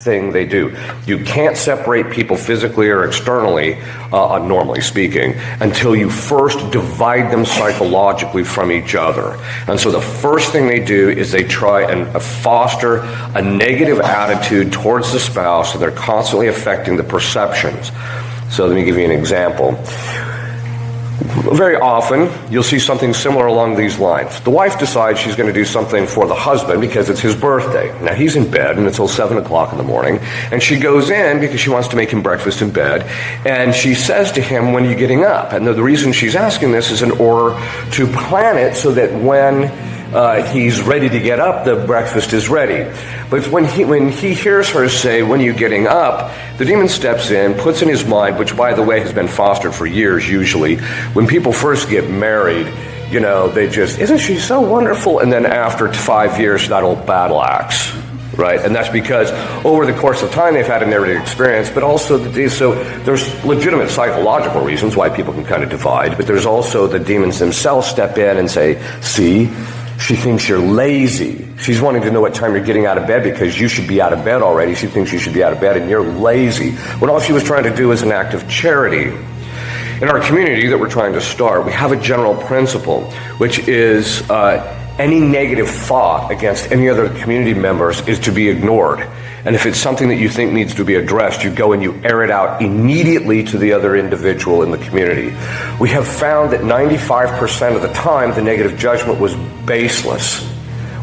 thing they do. You can't separate people physically or externally, normally speaking, until you first divide them psychologically from each other. And so the first thing they do is they try and foster a negative attitude towards the spouse, and they're constantly affecting the perceptions. So let me give you an example. Very often, you'll see something similar along these lines. The wife decides she's going to do something for the husband because it's his birthday. Now, he's in bed and it's till 7 o'clock in the morning, and she goes in because she wants to make him breakfast in bed, and she says to him, "When are you getting up?" And the reason she's asking this is in order to plan it so that when he's ready to get up, the breakfast is ready. But when he hears her say, "When are you getting up?" the demon steps in, puts in his mind, which by the way has been fostered for years usually. When people first get married, they just, "Isn't she so wonderful?" And then after 5 years, that old battle axe. Right, and that's because over the course of time they've had a narrative experience, but also so there's legitimate psychological reasons why people can kind of divide, but there's also the demons themselves step in and say, "See, she thinks you're lazy. She's wanting to know what time you're getting out of bed because you should be out of bed already. She thinks you should be out of bed and you're lazy." When all she was trying to do is an act of charity. In our community that we're trying to start, we have a general principle, which is any negative thought against any other community members is to be ignored. And if it's something that you think needs to be addressed, you go and you air it out immediately to the other individual in the community. We have found that 95% of the time, the negative judgment was baseless.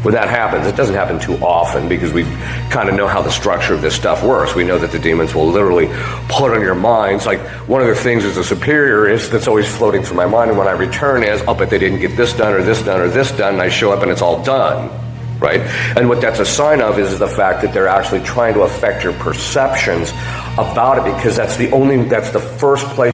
When that happens, it doesn't happen too often because we kind of know how the structure of this stuff works. We know that the demons will literally put on your minds. Like, one of the things as a superior is that's always floating through my mind, and when I return is, "Oh, but they didn't get this done or this done or this done," and I show up and it's all done. Right? And what that's a sign of is the fact that they're actually trying to affect your perceptions about it, because that's the first place